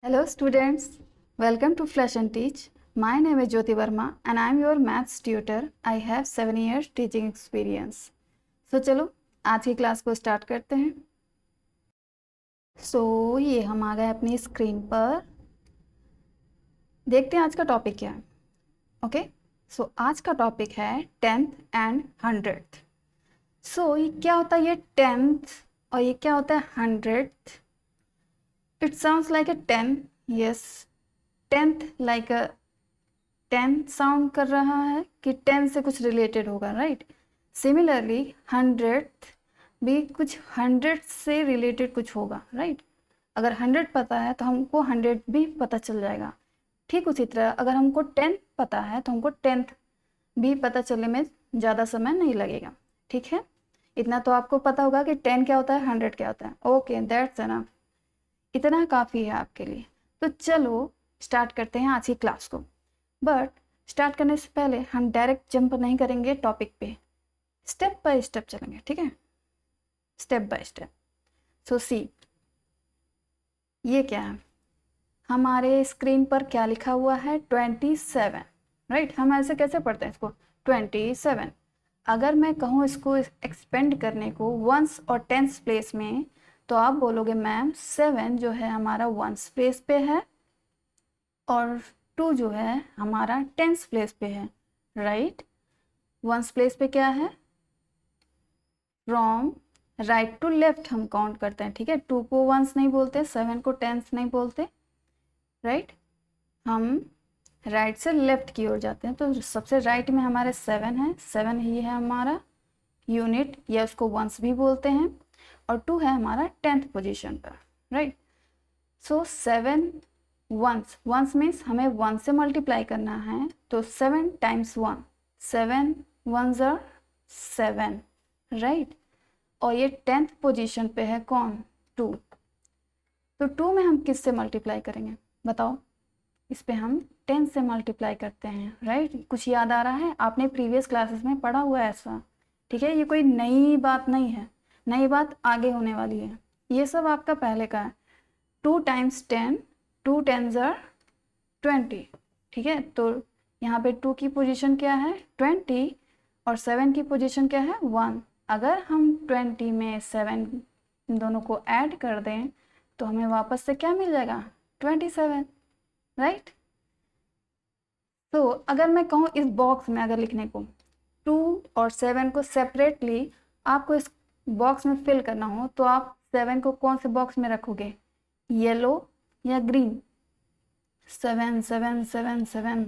Hello students, welcome to Flash and Teach. My name is Jyoti Verma and I am your maths tutor. I have 7 years teaching experience. So चलो आज की class को start करते हैं. ये हम आ गए अपनी स्क्रीन पर. देखते हैं आज का टॉपिक क्या है. ओके, आज का टॉपिक है 10th एंड 100th. ये क्या होता है, ये 10th और ये क्या होता है 100th. It sounds like a 10, yes. 10th like a 10 sound कर रहा है कि 10 से कुछ रिलेटेड होगा, राइट. सिमिलरली 100th भी कुछ 100 से रिलेटेड कुछ होगा, राइट. अगर 100 पता है तो हमको 100 भी पता चल जाएगा. ठीक उसी तरह अगर हमको 10 पता है तो हमको 10th भी पता चलने में ज़्यादा समय नहीं लगेगा. ठीक है, इतना तो आपको पता होगा कि 10 क्या होता है, 100 क्या होता है. Okay, that's enough. इतना काफ़ी है आपके लिए. तो चलो स्टार्ट करते हैं आज की क्लास को. बट स्टार्ट करने से पहले हम डायरेक्ट जंप नहीं करेंगे टॉपिक पे, स्टेप बाय स्टेप चलेंगे. ठीक है, स्टेप बाय स्टेप. सी ये क्या है, हमारे स्क्रीन पर क्या लिखा हुआ है 27, राइट. हम ऐसे कैसे पढ़ते हैं इसको 27. अगर मैं कहूँ इसको एक्सपेंड करने को वंस और टेंस प्लेस में तो आप बोलोगे मैम 7 जो है हमारा वंस प्लेस पे है और 2 जो है हमारा टेंस प्लेस पे है, राइट. वंस प्लेस पे क्या है, फ्रॉम राइट टू लेफ्ट हम काउंट करते हैं. ठीक है, 2 को वंस नहीं बोलते, 7 को टेंस नहीं बोलते, राइट. हम राइट से लेफ्ट की ओर जाते हैं. तो सबसे राइट में हमारे 7 है. 7 ही है हमारा यूनिट, या उसको वंस भी बोलते हैं. और 2 है हमारा 10th पोजीशन पर, राइट. 7 वंस मीन्स हमें 1 से मल्टीप्लाई करना है. तो 7 टाइम्स 1, 7 1s are 7, राइट. और ये 10th पोजीशन पे है कौन, 2. तो 2 में हम किससे मल्टीप्लाई करेंगे बताओ. इस पे हम 10 से मल्टीप्लाई करते हैं, राइट. कुछ याद आ रहा है, आपने प्रीवियस क्लासेस में पढ़ा हुआ है ऐसा. ठीक है, ये कोई नई बात नहीं है, नई बात आगे होने वाली है. ये सब आपका पहले का है. 2 टाइम्स 10, 2 10s are 20. ठीक है, तो यहाँ पे 2 की पोजीशन क्या है 20 और 7 की पोजीशन क्या है 1. अगर हम 20 में 7 दोनों को ऐड कर दें तो हमें वापस से क्या मिल जाएगा 27, राइट. तो अगर मैं कहूँ इस बॉक्स में अगर लिखने को 2 और 7 को सेपरेटली आपको इस बॉक्स में फिल करना हो तो आप 7 को कौन से बॉक्स में रखोगे, येलो या ग्रीन. 7 7 7 7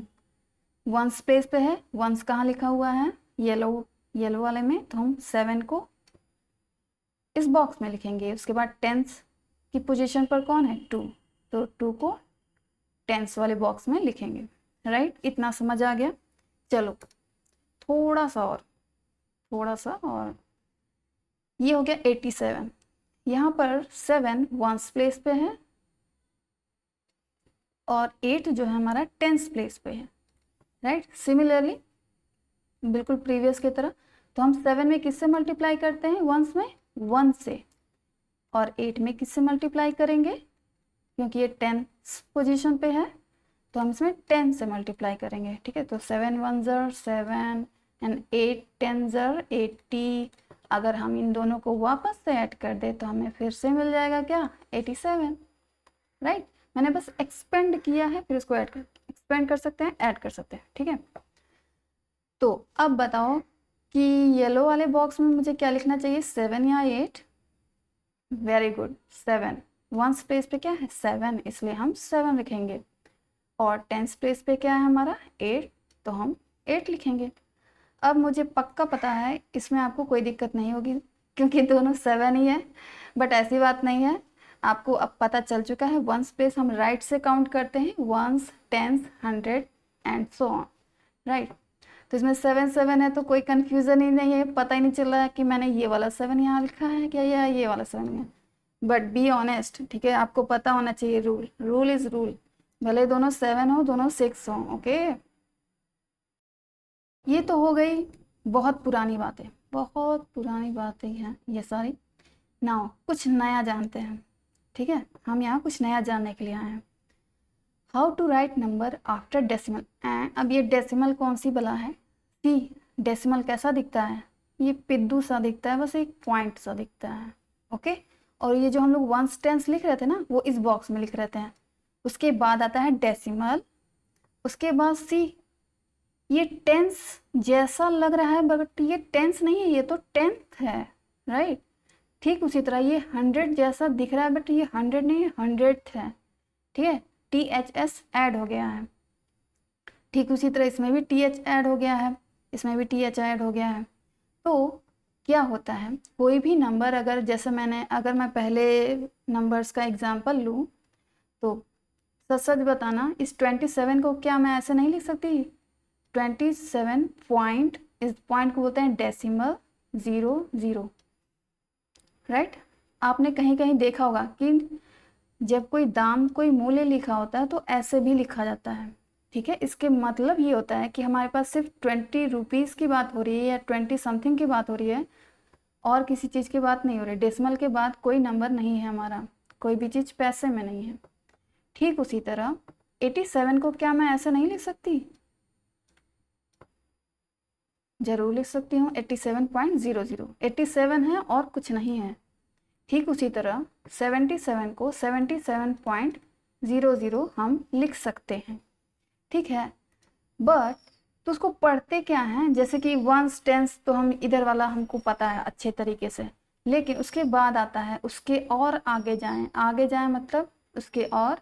वंस प्लेस पे है. वंस कहाँ लिखा हुआ है, येलो वाले में. तो हम 7 को इस बॉक्स में लिखेंगे. उसके बाद टेंस की पोजीशन पर कौन है 2, तो 2 को टेंस वाले बॉक्स में लिखेंगे, राइट. इतना समझ आ गया. चलो थोड़ा सा और ये हो गया 87. यहाँ पर 7 वंस प्लेस पे है और 8 जो है हमारा टेंस प्लेस पे है, राइट. सिमिलरली बिल्कुल प्रीवियस की तरह. तो हम 7 में किससे मल्टीप्लाई करते हैं, वंस में 1 से. और 8 में किससे मल्टीप्लाई करेंगे, क्योंकि ये 10th पोजीशन पे है तो हम इसमें 10 से मल्टीप्लाई करेंगे. ठीक है, तो 7 1s are 7 and 8 10s are 80. अगर हम इन दोनों को वापस से ऐड कर दे तो हमें फिर से मिल जाएगा क्या 87, राइट. मैंने बस एक्सपेंड किया है, फिर इसको एक्सपेंड कर सकते हैं, ऐड कर सकते हैं. ठीक है, तो अब बताओ कि येलो वाले बॉक्स में मुझे क्या लिखना चाहिए, 7 या 8. Very good, 7. वंस प्लेस पे क्या है 7, इसलिए हम 7 लिखेंगे. और टेंस प्लेस पे क्या है हमारा 8, तो हम 8 लिखेंगे. अब मुझे पक्का पता है इसमें आपको कोई दिक्कत नहीं होगी क्योंकि दोनों 7 ही है. बट ऐसी बात नहीं है, आपको अब पता चल चुका है वंस प्लेस हम राइट से काउंट करते हैं, ones tens 100 and so on, right. तो इसमें 7 7 है तो कोई कन्फ्यूज़न ही नहीं है, पता ही नहीं चल रहा है कि मैंने ये वाला 7 यहाँ लिखा है क्या या ये वाला 7 है. बट बी ऑनेस्ट, ठीक है, आपको पता होना चाहिए रूल इज़ रूल. भले दोनों 7 हो दोनों 6 हो. ओके, ये तो हो गई बहुत पुरानी बातें हैं ये सारी. नाउ कुछ नया जानते हैं. ठीक है, हम यहाँ कुछ नया जानने के लिए आए हैं. How to write number after decimal. अब ये डेसिमल कौन सी बला है, सी। डेसिमल कैसा दिखता है, ये पिद्दू सा दिखता है, बस एक पॉइंट सा दिखता है, ओके। और ये जो हम लोग वंस टेंस लिख रहे थे ना, वो इस बॉक्स में लिख रहे थे। उसके बाद आता है डेसिमल, उसके बाद सी। ये टेंस जैसा लग रहा है बट ये टेंस नहीं है, ये तो टेंथ है, राइट। ठीक उसी तरह ये 100 जैसा दिख रहा है बट ये 100 नहीं है, 100th है, ठीक है। THS ऐड हो गया है। ठीक उसी तरह इसमें भी TH ऐड हो गया है, इसमें भी TH ऐड हो गया है। तो क्या होता है, कोई भी नंबर अगर, जैसे अगर मैं पहले नंबर्स का एग्जांपल लूँ तो सच सच बताना, इस 27 को क्या मैं ऐसे नहीं लिख सकती। 27 पॉइंट, इस पॉइंट को बोलते हैं डेसिमल 00, राइट। आपने कहीं कहीं देखा होगा कि जब कोई दाम, कोई मूल्य लिखा होता है तो ऐसे भी लिखा जाता है, ठीक है। इसके मतलब ये होता है कि हमारे पास सिर्फ 20 रुपीज़ की बात हो रही है या 20 समथिंग की बात हो रही है, और किसी चीज़ की बात नहीं हो रही। डेसिमल के बाद कोई नंबर नहीं है हमारा, कोई भी चीज़ पैसे में नहीं है। ठीक उसी तरह 87 को क्या मैं ऐसे नहीं लिख सकती, जरूर लिख सकती हूँ। 87.00 87 है और कुछ नहीं है। ठीक उसी तरह 77 को 77.00 हम लिख सकते हैं, ठीक है। बट तो उसको पढ़ते क्या हैं, जैसे कि वंस टेंस तो हम इधर वाला हमको पता है अच्छे तरीके से, लेकिन उसके बाद आता है उसके और आगे जाएं, आगे जाएं मतलब उसके और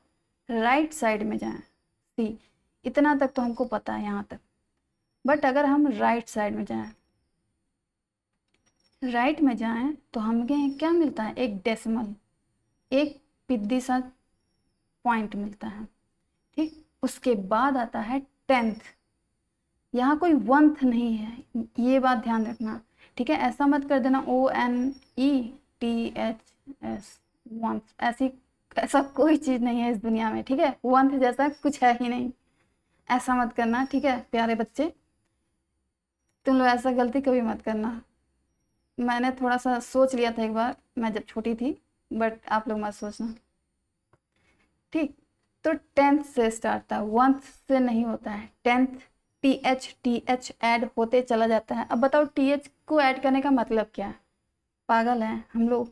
राइट साइड में जाएं, सी। इतना तक तो हमको पता है यहाँ तक। बट अगर हम राइट साइड में जाएं, राइट में जाएं तो हमें क्या मिलता है, एक डेसिमल, एक पिद्दी सा पॉइंट मिलता है, ठीक। उसके बाद आता है 10th, यहाँ कोई वंथ नहीं है, ये बात ध्यान रखना, ठीक है। ऐसा मत कर देना ONETHS वंथ, ऐसा कोई चीज़ नहीं है इस दुनिया में, ठीक है। वंथ जैसा कुछ है ही नहीं, ऐसा मत करना, ठीक है प्यारे बच्चे। तुम लोग ऐसा गलती कभी मत करना। मैंने थोड़ा सा सोच लिया था एक बार, मैं जब छोटी थी, बट आप लोग मत सोचना, ठीक। तो 10th से स्टार्ट था, वंथ से नहीं होता है। 10th TH ऐड होते चला जाता है। अब बताओ TH को ऐड करने का मतलब क्या है, पागल है हम लोग।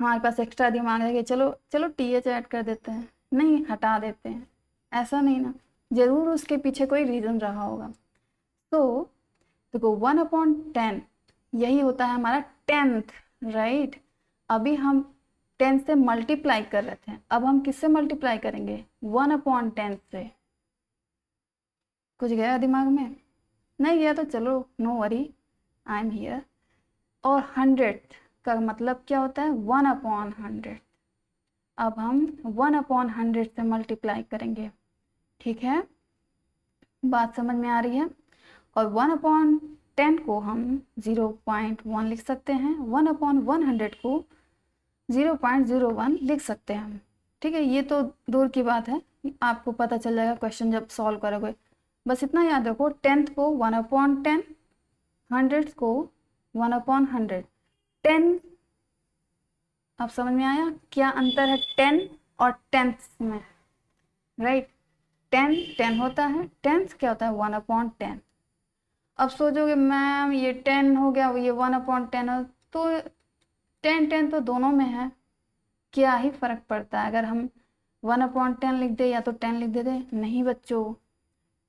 हमारे पास एक्स्ट्रा दिमाग है कि चलो चलो TH ऐड कर देते हैं, नहीं हटा देते हैं, ऐसा नहीं ना, ज़रूर उसके पीछे कोई रीज़न रहा होगा। तो देखो 1/10 यही होता है हमारा 10th, राइट। अभी हम 10 से मल्टीप्लाई कर रहे थे, अब हम किससे मल्टीप्लाई करेंगे, 1/10 से। कुछ गया दिमाग में, नहीं गया तो चलो no worry, I am here. और 100 का मतलब क्या होता है, 1/100। अब हम 1/100 से मल्टीप्लाई करेंगे, ठीक है, बात समझ में आ रही है। और 1/10 को हम 0.1 लिख सकते हैं, 1/100 को 0.01 लिख सकते हैं हम, ठीक है। ये तो दूर की बात है, आपको पता चल जाएगा क्वेश्चन जब सॉल्व करोगे। बस इतना याद रखो, 10th को 1/10, 100 को 1/100। 10, अब समझ में आया क्या अंतर है 10 और 10th में, राइट। 10 होता है, 10th क्या होता है 1/10। अब सोचोगे मैम ये 10 हो गया, ये 1/10 हो, तो 10 तो दोनों में है, क्या ही फर्क पड़ता है अगर हम 1/10 लिख दे या तो 10 लिख दे। नहीं बच्चों,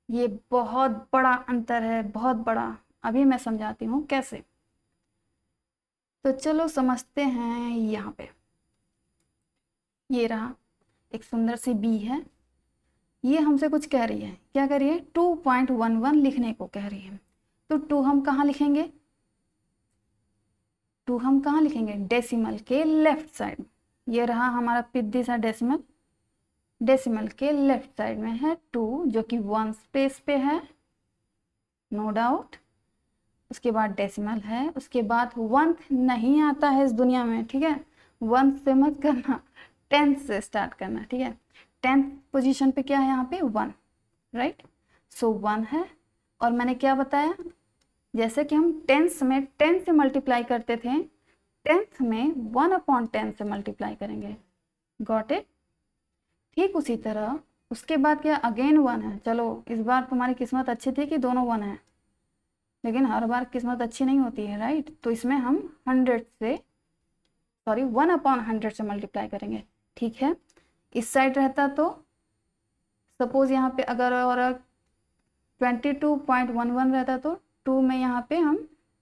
ये बहुत बड़ा अंतर है, बहुत बड़ा। अभी मैं समझाती हूँ कैसे। तो चलो समझते हैं। यहाँ पे ये रहा, एक सुंदर सी बी है, ये हमसे कुछ कह रही है, क्या कह रही है, 2.11 लिखने को कह रही है। तो 2 हम कहाँ लिखेंगे, 2 हम कहाँ लिखेंगे, डेसिमल के लेफ्ट साइड। ये रहा हमारा पिद्दी सा डेसिमल, डेसिमल के लेफ्ट साइड में है 2, जो कि 1 स्पेस पे है, नो डाउट। उसके बाद डेसिमल है, उसके बाद 1 नहीं आता है इस दुनिया में, ठीक है। 1 से मत करना, 10th से स्टार्ट करना, ठीक है। 10th पोजीशन पे क्या है यहाँ पे 1, राइट। सो 1 है। और मैंने क्या बताया, जैसे कि हम 10th में 10 से मल्टीप्लाई करते थे, 10th में 1/10 से मल्टीप्लाई करेंगे, गॉट इट। ठीक उसी तरह उसके बाद क्या अगेन 1 है। चलो इस बार तुम्हारी किस्मत अच्छी थी कि दोनों 1 है, लेकिन हर बार किस्मत अच्छी नहीं होती है, राइट। तो इसमें हम 100 से, सॉरी 1/100 से मल्टीप्लाई करेंगे, ठीक है। इस साइड रहता तो सपोज यहाँ पे अगर और 22.11 रहता तो 2 में यहाँ पे हम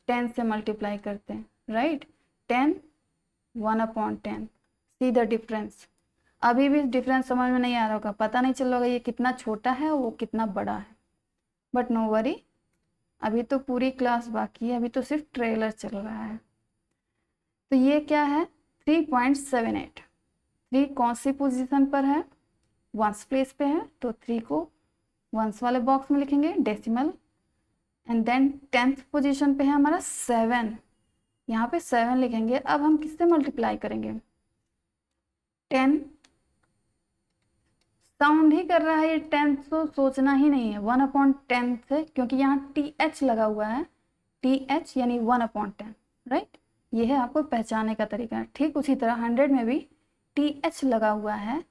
10 से मल्टीप्लाई करते हैं, राइट। 10 1/10, see the difference. अभी भी डिफरेंस समझ में नहीं आ रहा होगा, पता नहीं चल रहा होगा ये कितना छोटा है वो कितना बड़ा है, बट नो वरी, अभी तो पूरी क्लास बाकी है, अभी तो सिर्फ ट्रेलर चल रहा है। तो ये क्या है 3.78। 3 कौन सी पोजीशन पर है, वंस प्लेस पे है, तो 3 को वंस वाले बॉक्स में लिखेंगे decimal. And then 10th position पे है हमारा 7, यहाँ पे 7 लिखेंगे। अब हम किससे मल्टीप्लाई करेंगे, 10 साउंड ही कर रहा है ये 10, तो सोचना ही नहीं है 1/10 से, क्योंकि यहाँ TH लगा हुआ है, TH यानी 1/10, राइट। ये है आपको पहचानने का तरीका। ठीक उसी तरह 100 में भी TH लगा हुआ है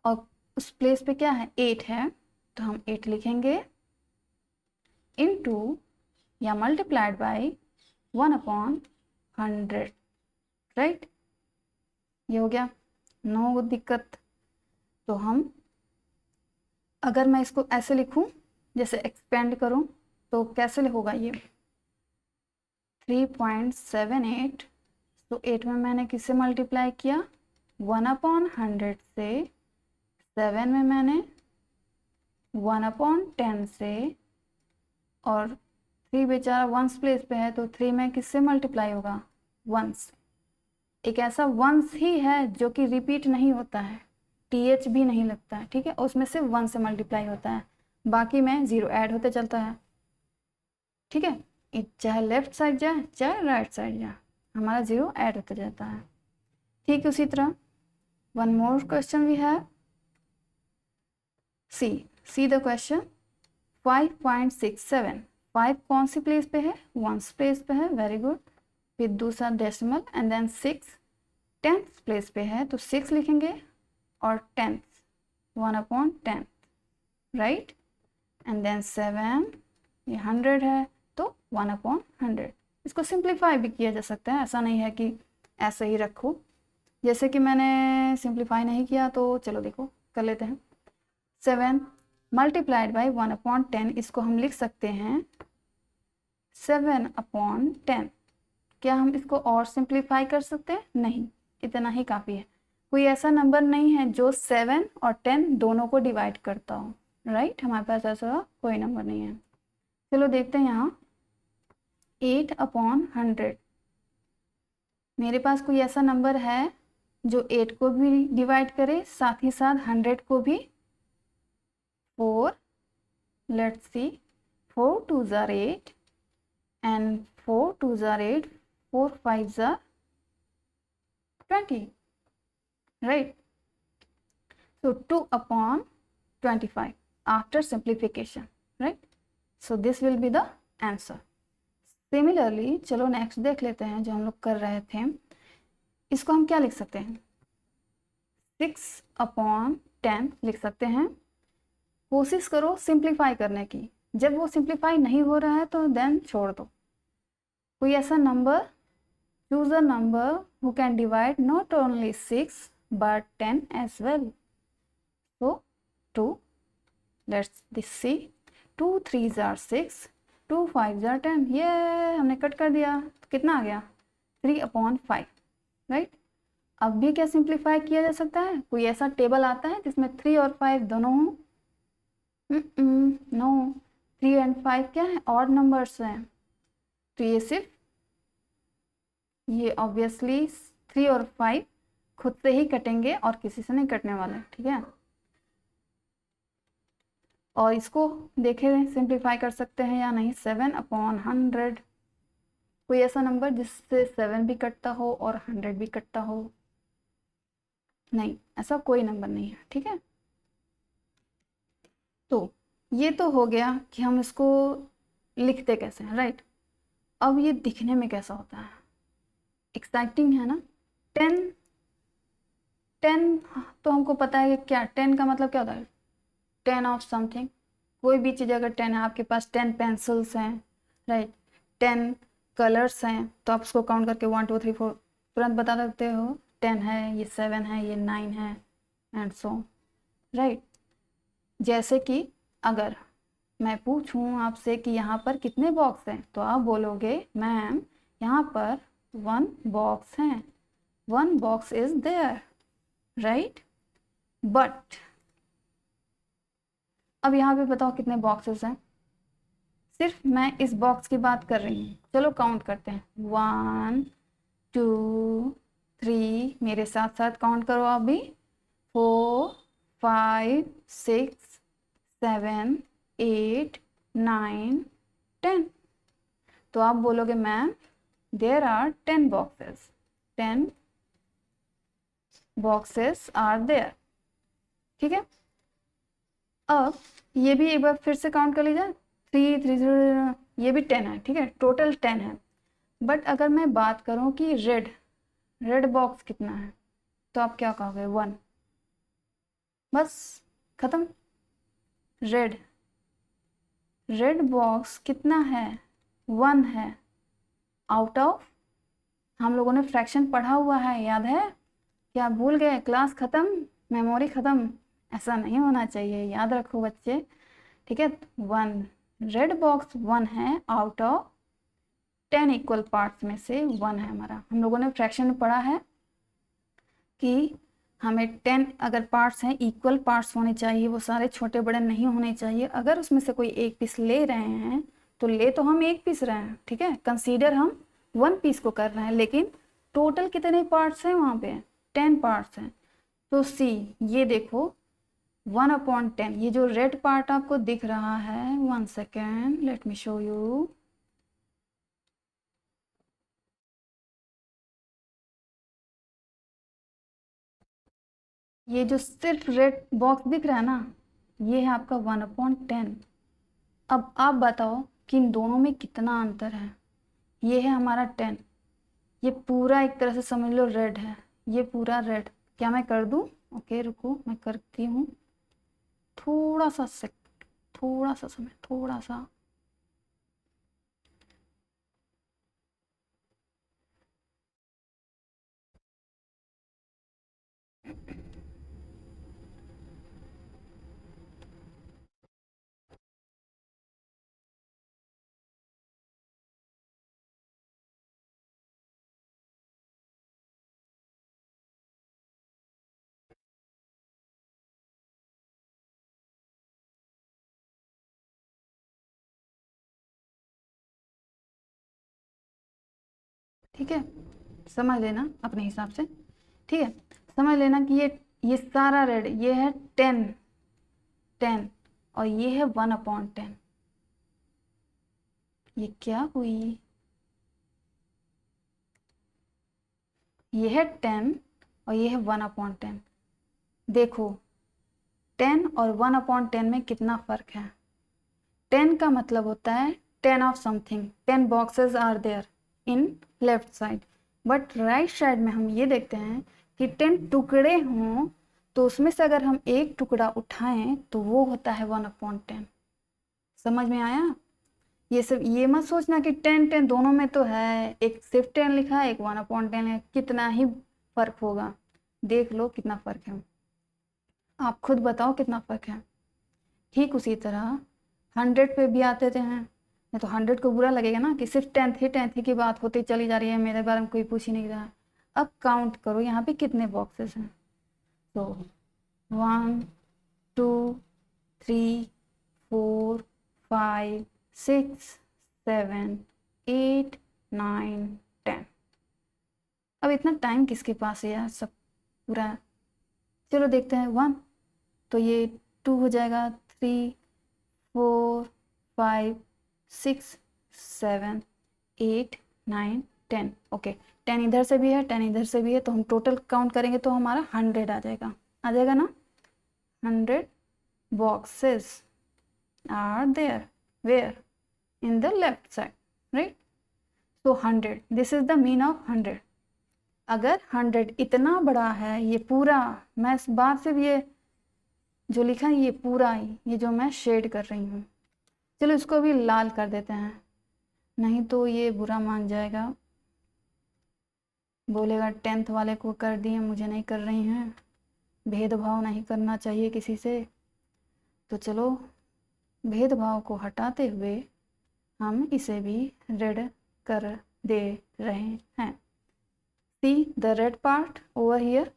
और उस प्लेस पे क्या है 8 है, तो हम 8 लिखेंगे इनटू या मल्टीप्लाइड बाय 1/100, राइट। ये हो गया, नो दिक्कत। तो हम अगर मैं इसको ऐसे लिखूं, जैसे एक्सपेंड करूं, तो कैसे होगा ये 3.78। तो 8 में मैंने किससे मल्टीप्लाई किया 1/100 से, 7 में मैंने 1/10 से, और 3 बेचारा वंस प्लेस पे है तो 3 में किससे मल्टीप्लाई होगा वंस। एक ऐसा वंस ही है जो कि रिपीट नहीं होता है, TH भी नहीं लगता है, ठीक है, उसमें से 1 से मल्टीप्लाई होता है, बाकी में 0 ऐड होते चलता है, ठीक है। चाहे लेफ्ट साइड जाए चाहे राइट साइड जाए, हमारा 0 ऐड होते जाता है। ठीक उसी तरह one more question we have, see the question 5.67। 5 कौन सी प्लेस पे है वंस प्लेस पे है, वेरी गुड। फिर दूसरा decimal and then 6 10th place पे है, तो 6 लिखेंगे और 10th 1/10, राइट। एंड देन 7, ये 100 है तो 1/100। इसको सिंप्लीफाई भी किया जा सकता है, ऐसा नहीं है कि ऐसे ही रखो। जैसे कि मैंने सिंप्लीफाई नहीं किया तो चलो देखो कर लेते हैं। 7 मल्टीप्लाइड बाई 1/10, इसको हम लिख सकते हैं 7/10। क्या हम इसको और सिंप्लीफाई कर सकते हैं, नहीं, इतना ही काफ़ी है। कोई ऐसा नंबर नहीं है जो 7 और 10 दोनों को डिवाइड करता हो, राइट। हमारे पास ऐसा कोई नंबर नहीं है। चलो देखते हैं यहाँ 8/100। मेरे पास कोई ऐसा नंबर है जो 8 को भी डिवाइड करे, साथ ही साथ 100 को भी। 4, let's see, 4 2s are 8 and 4 2s are 8, 4 5s are 20, right. So 2/25 after simplification, right. So this will be the answer. Similarly, चलो नेक्स्ट देख लेते हैं जो हम लोग कर रहे थे। इसको हम क्या लिख सकते हैं 6/10 लिख सकते हैं। कोशिश करो सिंप्लीफाई करने की, जब वो सिंप्लीफाई नहीं हो रहा है तो देन छोड़ दो। कोई ऐसा number, choose a number who can divide not only 6 but 10 as well. So 2, let's see, 2 3s are 6, 2 5s are 10, ये हमने कट कर दिया तो कितना आ गया 3/5, राइट। अब भी क्या सिंप्लीफाई किया जा सकता है, कोई ऐसा टेबल आता है जिसमें 3 और 5 दोनों हों, नो, 3 एंड 5 क्या है ऑड नंबर्स हैं, तो ये सिर्फ, ये ऑब्वियसली 3 और 5 खुद से ही कटेंगे और किसी से नहीं कटने वाले, ठीक है। और इसको देखें सिंप्लीफाई कर सकते हैं या नहीं। 7/100, कोई ऐसा नंबर जिससे 7 भी कटता हो और 100 भी कटता हो, नहीं, ऐसा कोई नंबर नहीं है, ठीक है। तो ये तो हो गया कि हम इसको लिखते कैसे हैं, राइट। अब ये दिखने में कैसा होता है, एक्साइटिंग है ना। 10 10 तो हमको पता है कि क्या 10 का मतलब क्या होता है 10 ऑफ समथिंग, कोई भी चीज़ अगर 10 है, आपके पास 10 पेंसिल्स हैं, राइट, 10 कलर्स हैं, तो आप उसको काउंट करके 1 2 3 4 तुरंत बता सकते हो 10 है, ये 7 है, ये 9 है, एंड सो, राइट। जैसे कि अगर मैं पूछूं आपसे कि यहाँ पर कितने बॉक्स हैं, तो आप बोलोगे मैम यहाँ पर 1 बॉक्स है, 1 box is there, right. But अब यहाँ पे बताओ कितने बॉक्सेस हैं, सिर्फ मैं इस बॉक्स की बात कर रही हूँ। चलो काउंट करते हैं, 1 2 3, मेरे साथ साथ काउंट करो आप भी, 4 5 6 7 8 9 10। तो आप बोलोगे ma'am there are 10 boxes, 10 boxes are there, ठीक है। अब ये भी एक बार फिर से काउंट कर लीजिए, 3 3 0, ये भी 10 है, ठीक है, टोटल 10 है। बट अगर मैं बात करूं कि रेड बॉक्स कितना है, तो आप क्या कहोगे, 1, बस खत्म। रेड बॉक्स कितना है, 1 है, आउट ऑफ, हम लोगों ने फ्रैक्शन पढ़ा हुआ है, याद है, क्या भूल गए, क्लास खत्म, मेमोरी खत्म, ऐसा नहीं होना चाहिए, याद रखो बच्चे, ठीक है। 1, रेड बॉक्स 1 है आउट ऑफ 10 इक्वल पार्ट्स में से 1 है हमारा। हम लोगों ने फ्रैक्शन में पढ़ा है कि हमें 10 अगर पार्ट्स हैं, इक्वल पार्ट्स होने चाहिए, वो सारे छोटे बड़े नहीं होने चाहिए। अगर उसमें से कोई एक पीस ले रहे हैं तो ले तो हम एक पीस रहे हैं, ठीक है, कंसीडर हम 1 पीस को कर रहे हैं, लेकिन टोटल कितने पार्ट्स हैं वहाँ पे, 10 पार्ट्स हैं। तो सी, ये देखो 1/10, ये जो रेड पार्ट आपको दिख रहा है, 1 second, let me show you, ये जो सिर्फ रेड बॉक्स दिख रहा है ना, ये है आपका 1/10। अब आप बताओ कि इन दोनों में कितना अंतर है। ये है हमारा 10, ये पूरा एक तरह से समझ लो रेड है, ये पूरा रेड। क्या मैं कर दूं, ओके रुको मैं करती हूँ, थोड़ा सा थोड़ा सा समय, थोड़ा सा, ठीक है, समझ लेना अपने हिसाब से, ठीक है। समझ लेना कि ये सारा रेड, ये है 10 और ये है 1/10। ये क्या हुई, ये है 10 और ये है 1/10। देखो 10 और 1/10 में कितना फर्क है। 10 का मतलब होता है 10 of something, 10 boxes are there in left side, but right side में हम ये देखते हैं कि 10 टुकड़े हों, तो उसमें से अगर हम एक टुकड़ा उठाएं तो वो होता है 1/10। समझ में आया। ये सब ये मत सोचना कि 10 दोनों में तो है, एक सिर्फ 10 लिखा है, एक 1/10 है, कितना ही फर्क होगा, देख लो कितना फर्क है, आप खुद बताओ कितना फर्क है। ठीक उसी तरह 100 पे भी आते थे हैं, नहीं तो 100 को बुरा लगेगा ना कि सिर्फ 10th की बात होती चली जा रही है, मेरे बारे में कोई पूछ ही नहीं रहा है। अब काउंट करो यहाँ पे कितने बॉक्सेस हैं, तो 1 2 3 4 5 6 7 8 9 10। अब इतना टाइम किसके पास है यार, सब पूरा, चलो देखते हैं 1, तो ये 2 हो जाएगा, 3 4 5 6 7 8 9 10, ओके। 10 इधर से भी है, 10 इधर से भी है, तो हम टोटल काउंट करेंगे तो हमारा 100 आ जाएगा ना। 100 boxes are there, where, in the left side, right. So 100, this is the mean of 100। अगर 100 इतना बड़ा है, ये पूरा, मैं इस बात से भी ये जो लिखा है ये पूरा ही, ये जो मैं शेड कर रही हूँ। चलो इसको भी लाल कर देते हैं, नहीं तो ये बुरा मान जाएगा, बोलेगा 10th वाले को कर दिए मुझे नहीं कर रही हैं, भेदभाव नहीं करना चाहिए किसी से। तो चलो भेदभाव को हटाते हुए हम इसे भी रेड कर दे रहे हैं। See the red part over here,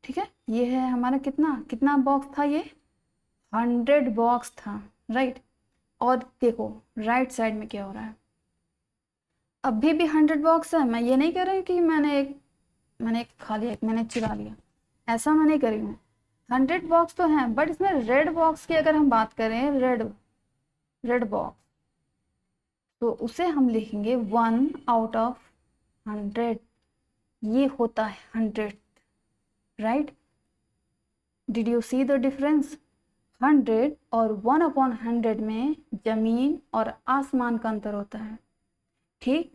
ठीक है। ये है हमारा कितना कितना बॉक्स था, ये 100 बॉक्स था, राइट। और देखो राइट साइड में क्या हो रहा है, अभी भी 100 बॉक्स है। मैं ये नहीं कह रही हूँ कि मैंने एक खा लिया, एक मैंने चुरा लिया, ऐसा मैं नहीं कर रही हूँ। 100 बॉक्स तो हैं, बट इसमें रेड बॉक्स की अगर हम बात करें, रेड बॉक्स, तो उसे हम लिखेंगे 1 आउट ऑफ 100। ये होता है 100, right. Did you see the difference? 100 और 1/100 में जमीन और आसमान का अंतर होता है, ठीक।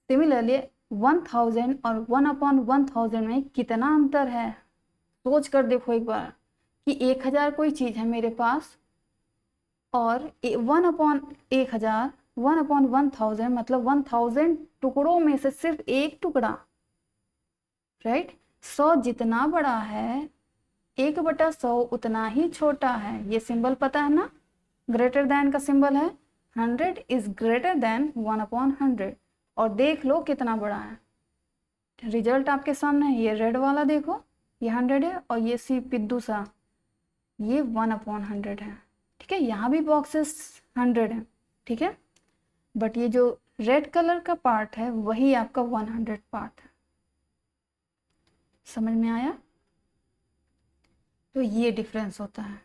सिमिलरली 1000 और 1/1000 में कितना अंतर है, सोच कर देखो एक बार कि 1000 कोई चीज़ है मेरे पास और 1/1000, 1/1000 मतलब 1000 टुकड़ों में से सिर्फ एक टुकड़ा, राइट। 100 जितना बड़ा है 1/100 उतना ही छोटा है। ये सिंबल पता है ना, ग्रेटर देन का सिंबल है। 100 इज ग्रेटर देन 1/100। और देख लो कितना बड़ा है, रिजल्ट आपके सामने है। ये रेड वाला देखो, ये 100 है, और ये सी पिद्दू सा ये 1/100 है, ठीक है। यहाँ भी बॉक्सेस 100 है, ठीक है, बट ये जो रेड कलर का पार्ट है वही आपका 100 पार्ट है। समझ में आया? तो ये डिफरेंस होता है,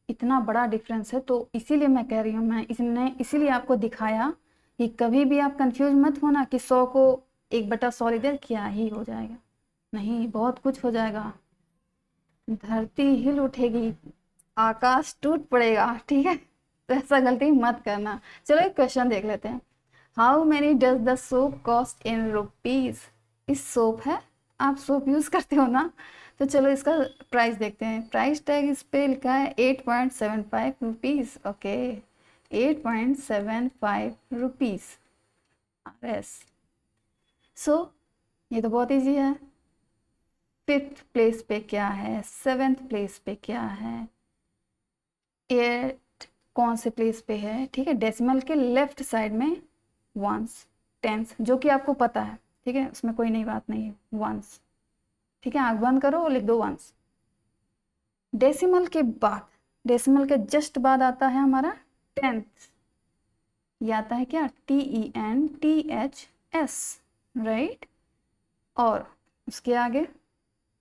इतना बड़ा डिफरेंस है। तो इसीलिए मैं कह रही हूँ, मैं इसीलिए आपको दिखाया कि कभी भी आप कंफ्यूज मत होना कि 100 को 1/100 इधर क्या ही हो जाएगा, नहीं, बहुत कुछ हो जाएगा। धरती हिल उठेगी, आकाश टूट पड़ेगा, ठीक है। तो ऐसा गलती मत करना। चलो एक क्वेश्चन देख लेते हैं। How many does the soap cost in rupees? इस सोप है, आप सोप यूज करते हो ना, तो चलो इसका प्राइस देखते हैं। प्राइस टैग इस पे लिखा है 8.75 रुपीज, ओके, 8.75 रुपीज RS। सो ये तो बहुत इजी है। 5th प्लेस पे क्या है, 7th प्लेस पे क्या है, 8 कौन से प्लेस पे है, ठीक है। डेसिमल के लेफ्ट साइड में वंस, टेंस, जो कि आपको पता है, ठीक है, उसमें कोई नई बात नहीं है, वंस, ठीक है। आँख बंद करो और लिख दो वंस। डेसिमल के बाद, डेसिमल के जस्ट बाद आता है हमारा 10th, ये आता है क्या, TENTHS, राइट। और उसके आगे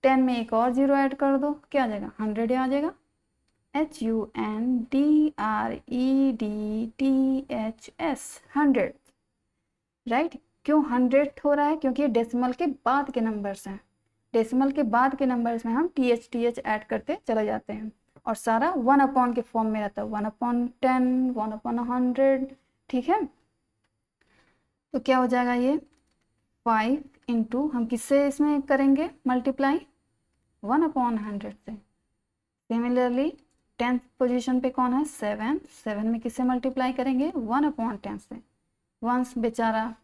10 में एक और 0 ऐड कर दो, क्या आ जाएगा, 100 आ जाएगा, HUNDREDTHS, 100, राइट। क्यों 100 हो रहा है, क्योंकि ये डेसिमल के बाद के नंबर्स हैं। डेसिमल के बाद के नंबर्स में हम TH ऐड करते चले जाते हैं, और सारा 1 के फॉर्म में रहता है, 1/10, 1/100, ठीक है। तो क्या हो जाएगा ये 5 इंटू, हम किससे इसमें करेंगे मल्टीप्लाई, 1/100 से। सिमिलरली 10th पोजीशन पे कौन है, 7, 7 में किससे मल्टीप्लाई करेंगे, 1/10 से। वंस बेचारा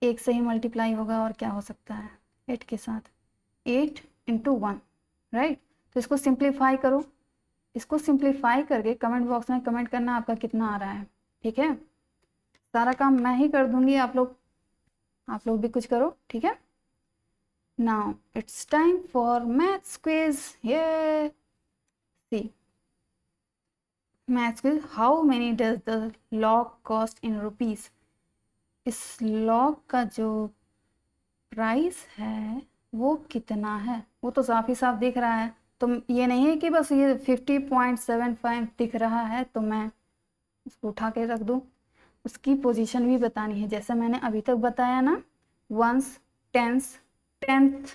1 से ही मल्टीप्लाई होगा, और क्या हो सकता है 8 के साथ, 8 इंटू 1, राइट। तो इसको सिंप्लीफाई करो, इसको सिंप्लीफाई करके कमेंट बॉक्स में कमेंट करना आपका कितना आ रहा है, ठीक है। सारा काम मैं ही कर दूंगी, आप लोग भी कुछ करो, ठीक है। Now it's time for maths quiz. ये सी maths quiz, how many does the log cost in rupees? इस लॉग का जो प्राइस है वो कितना है, वो तो साफ ही साफ दिख रहा है। तो ये नहीं है कि बस ये 50.75 दिख रहा है तो मैं उसको उठा के रख दूँ, उसकी पोजीशन भी बतानी है, जैसे मैंने अभी तक बताया ना, once, tense, 10th,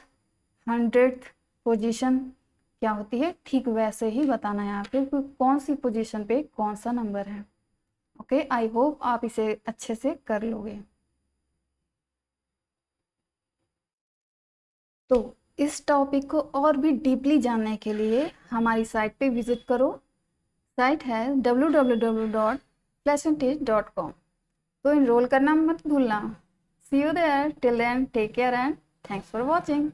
100th position क्या होती है, ठीक वैसे ही बताना है आपको कौन सी पोजीशन पे कौन सा नंबर है। ओके, आई होप आप इसे अच्छे से कर लोगे। तो इस टॉपिक को और भी डीपली जानने के लिए हमारी साइट पे विजिट करो। साइट है www.pleasantis.com। तो इनरोल करना मत भूलना। See you there, till then take care and thanks for watching.